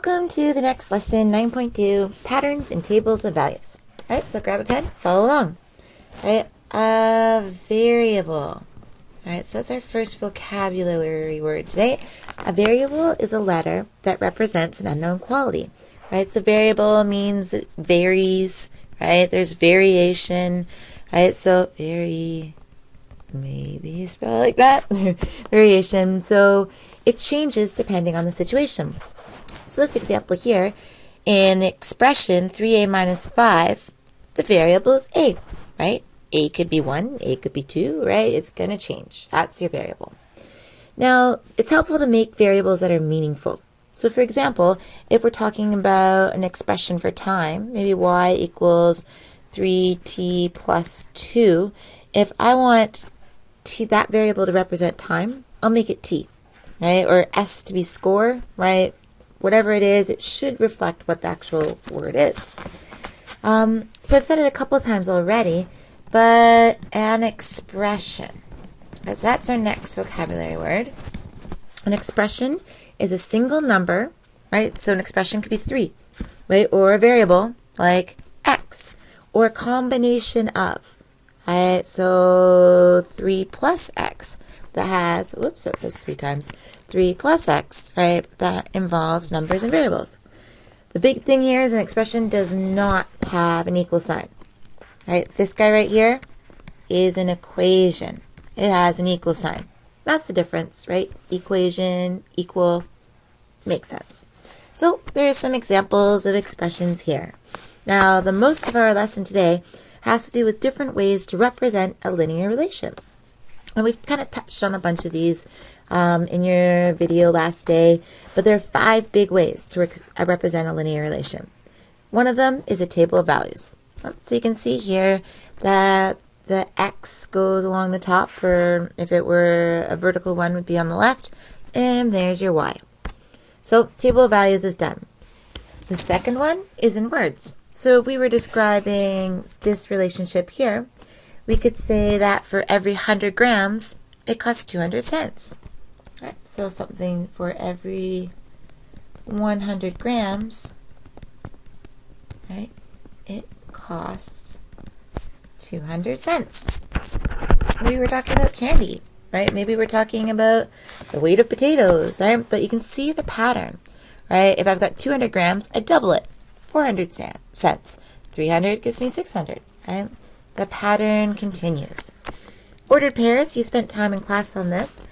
Welcome to the next lesson, 9.2, Patterns and Tables of Values. All right, so grab a pen, follow along. All right, a variable. All right, so that's our first vocabulary word today. A variable is a letter that represents an unknown quality. Right, so variable means it varies. Right, there's variation. Right, so maybe you spell it like that. Variation. So it changes depending on the situation. So this example here, in the expression 3a minus 5, the variable is a, right? A could be 1, a could be 2, right? It's going to change. That's your variable. Now, it's helpful to make variables that are meaningful. So for example, if we're talking about an expression for time, maybe y equals 3t plus 2, if I want that variable to represent time, I'll make it t, right? Or s to be score, right? Whatever it is, it should reflect what the actual word is. So I've said it a couple of times already, but an expression. Right, so that's our next vocabulary word. An expression is a single number, right? So an expression could be 3, right? Or a variable like x, or a combination of, right? So 3 plus x. That has, whoops, that says 3 times. 3 plus x, right? That involves numbers and variables. The big thing here is an expression does not have an equal sign. Right? This guy right here is an equation. It has an equal sign. That's the difference, right? Equation, equal, makes sense. So there's some examples of expressions here. Now, the most of our lesson today has to do with different ways to represent a linear relation. And we've kind of touched on a bunch of these in your video last day, but there are 5 big ways to represent a linear relation. One of them is a table of values. So you can see here that the x goes along the top, or if it were a vertical one would be on the left, and there's your y. So table of values is done. The second one is in words. So if we were describing this relationship here, we could say that for every 100 grams, it costs 200 cents. Right? So something for every 100 grams, right, it costs 200 cents. Maybe we're talking about candy, right? Maybe we're talking about the weight of potatoes, right? But you can see the pattern, right? If I've got 200 grams, I double it, 400 cents. 300 gives me 600, right? The pattern continues. Ordered pairs, you spent time in class on this,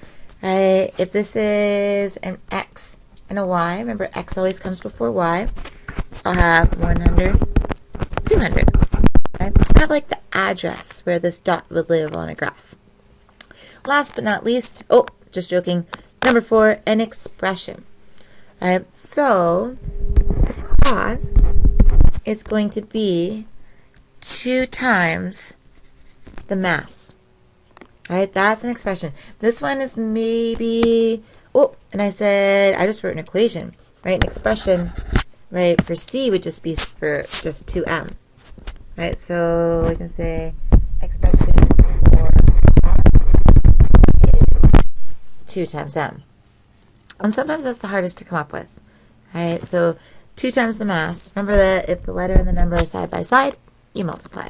right? If this is an x and a y, remember x always comes before y, I'll have 100, 200. Right? It's kind of like the address where this dot would live on a graph. Last but not least, oh, just joking, number 4, an expression. All right, so the cost is going to be 2 times the mass. All right, that's an expression. This one is maybe, oh, and I said, I just wrote an equation, right? An expression, right, for C would just be for just 2m. Right, so we can say expression for is 2 times m. And sometimes that's the hardest to come up with. Right, so 2 times the mass. Remember that if the letter and the number are side by side, you multiply.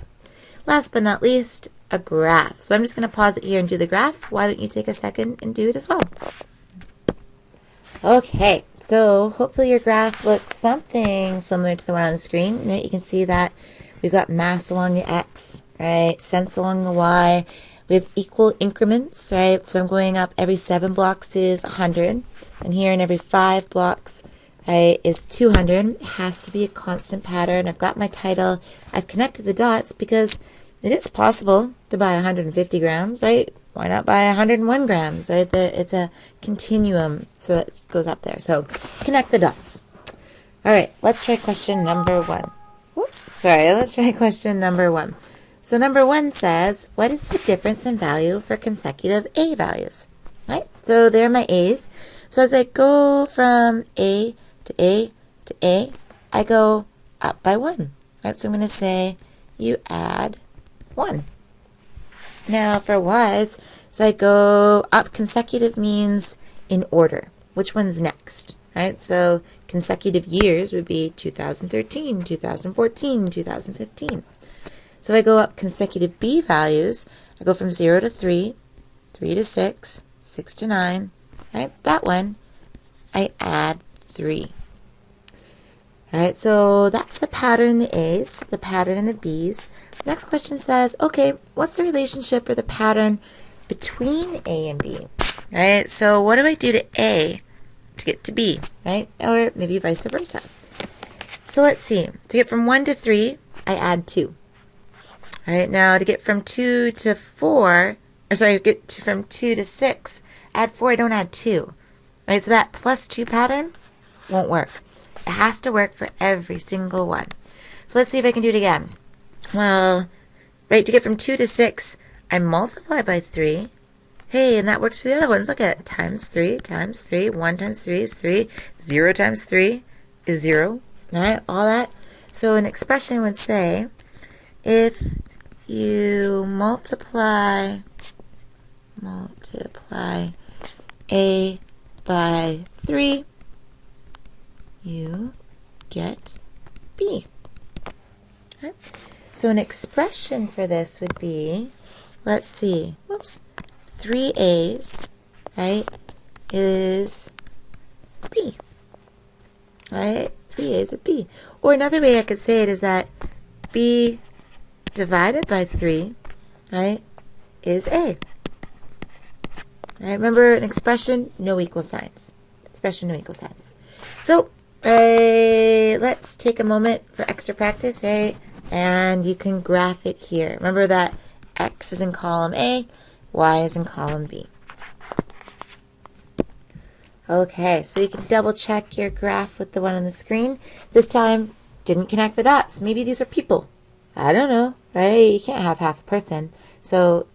Last but not least, a graph. So I'm just going to pause it here and do the graph. Why don't you take a second and do it as well? Okay, so hopefully your graph looks something similar to the one on the screen. Right, you can see that we've got mass along the x, right? Cents along the y. We have equal increments, right? So I'm going up every 7 blocks is 100. And here in every 5 blocks, right, is 200. It has to be a constant pattern. I've got my title. I've connected the dots because it is possible to buy 150 grams, right? Why not buy 101 grams, right? It's a continuum, so it goes up there. So connect the dots. All right, let's try question number 1. Let's try question number 1. So number 1 says, what is the difference in value for consecutive a values? Right? So there are my a's. So as I go from a to a to a, I go up by 1. Right? So I'm going to say you add 1. Now for y's, so I go up. Consecutive means in order. Which one's next? right? So consecutive years would be 2013, 2014, 2015. So if I go up consecutive B values, I go from 0 to 3, 3 to 6, 6 to 9, right? That one, I add 3. All right, so that's the pattern in the A's, the pattern in the B's. Next question says, okay, what's the relationship or the pattern between A and B? All right, so what do I do to A to get to B, right? Or maybe vice versa. So let's see. To get from 1 to 3, I add 2. All right, now to get from 2 to 4, from 2 to 6, add 4, I don't add 2. All right, so that plus 2 pattern won't work. It has to work for every single one. So let's see if I can do it again. Well, right, to get from 2 to 6, I multiply by 3. Hey, and that works for the other ones. Look at it. Times 3 times 3. 1 times 3 is 3. 0 times 3 is 0. All right, all that. So an expression would say, if you multiply A by 3, you get B. Okay. So an expression for this would be, let's see, 3 A's, right, is B, right? 3 A's is B. Or another way I could say it is that B divided by 3, right, is A. Right? Remember an expression, no equal signs. Expression, no equal signs. So, let's take a moment for extra practice, right? And you can graph it here. Remember that X is in column A, Y is in column B. Okay, so you can double check your graph with the one on the screen. This time, didn't connect the dots. Maybe these are people. I don't know, right? You can't have half a person. So,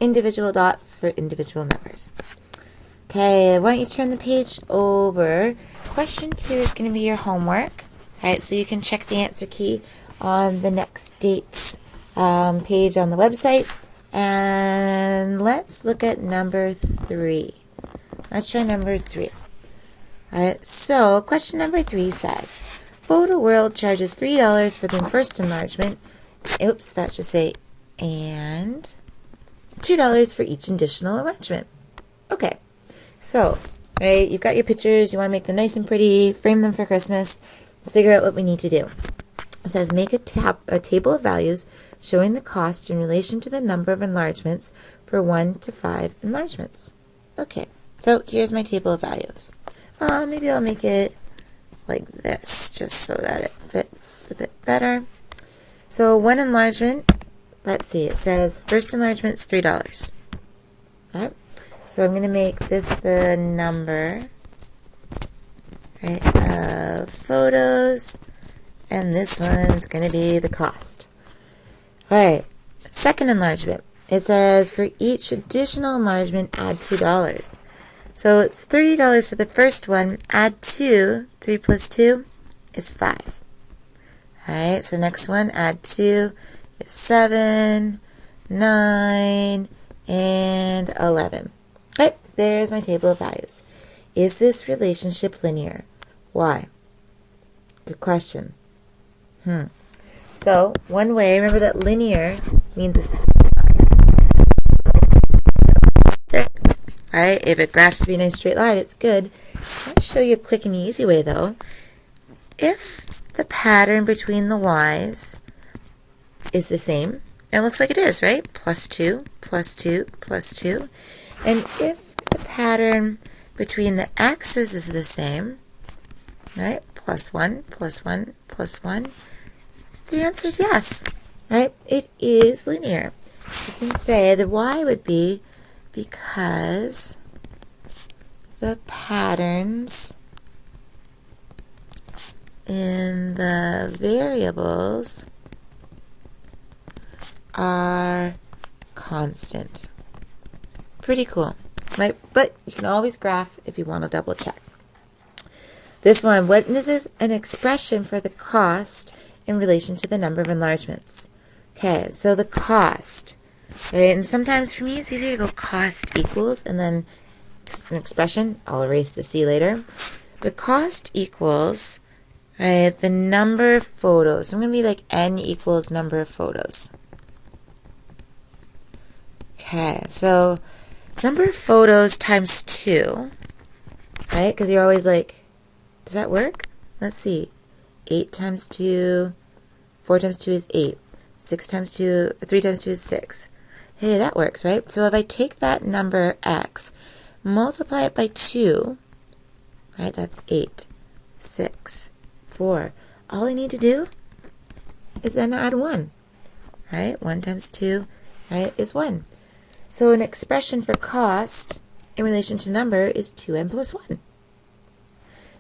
individual dots for individual numbers. Okay, why don't you turn the page over. Question 2 is going to be your homework. All right, so you can check the answer key on the next dates page on the website. And let's look at number 3. Let's try number 3. All right, so question number 3 says, Photo World charges $3 for the first enlargement. Oops, that should say and $2 for each additional enlargement. Okay, so, right, you've got your pictures, you want to make them nice and pretty, frame them for Christmas. Let's figure out what we need to do. It says make a table of values showing the cost in relation to the number of enlargements for 1 to 5 enlargements. Okay, so here's my table of values. Maybe I'll make it like this, just so that it fits a bit better. So one enlargement, let's see, it says first enlargement's $3. Okay. So I'm going to make this the number, right, of photos, and this one's going to be the cost. All right, second enlargement, it says for each additional enlargement, add $2. So it's $30 for the first one, add 2, 3 plus 2 is 5. All right, so next one, add 2 is 7, 9, and 11. Okay, there's my table of values. Is this relationship linear? Why? Good question. So, one way, remember that linear means right? If it graphs to be a nice straight line, it's good. I'll show you a quick and easy way, though. If the pattern between the y's is the same, it looks like it is, right? Plus 2, plus 2, plus 2. And if the pattern between the x's is the same, right? Plus 1, plus 1, plus 1. The answer is yes, right? It is linear. You can say the y would be because the patterns in the variables are constant. Pretty cool, right? But you can always graph if you want to double check. This one, what is this? An expression for the cost in relation to the number of enlargements. Okay, so the cost. Right, and sometimes for me it's easier to go cost equals, and then this is an expression. I'll erase the C later. the cost equals, right, the number of photos. So I'm going to be like n equals number of photos. Okay, so number of photos times 2, right? Because you're always like, does that work? Let's see. 8 times 2, 4 times 2 is 8. 6 times 2, 3 times 2 is 6. Hey, that works, right? So if I take that number x, multiply it by 2, right, that's 8, 6, 4. All I need to do is then add 1, right? 1 times 2, right, is 1. So an expression for cost in relation to number is 2n plus 1.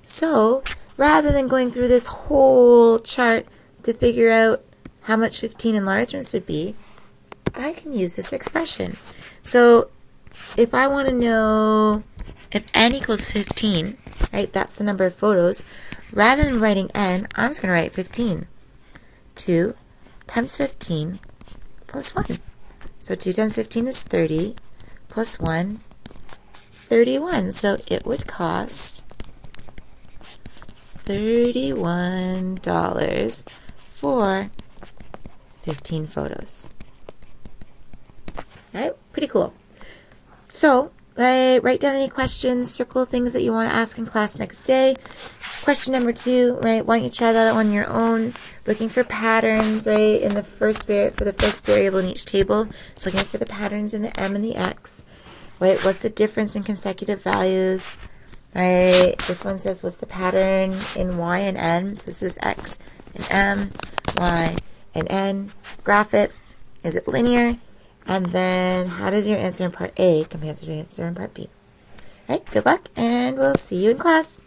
So rather than going through this whole chart to figure out how much 15 enlargements would be, I can use this expression. So if I want to know if n equals 15, right, that's the number of photos, rather than writing n, I'm just going to write 15. 2 times 15 plus 1. So 2 times 15 is 30, plus 1, 31. So it would cost $31 for 15 photos. All right, pretty cool. So write down any questions, circle things that you want to ask in class next day. Question number 2, right? Why don't you try that on your own? Looking for patterns, right? In the for the first variable in each table. So looking for the patterns in the m and the x. Right? What's the difference in consecutive values? Right? This one says what's the pattern in y and n? So this is x and m, y and n. Graph it. Is it linear? And then how does your answer in part A compare to your answer in part B? All right. Good luck, and we'll see you in class.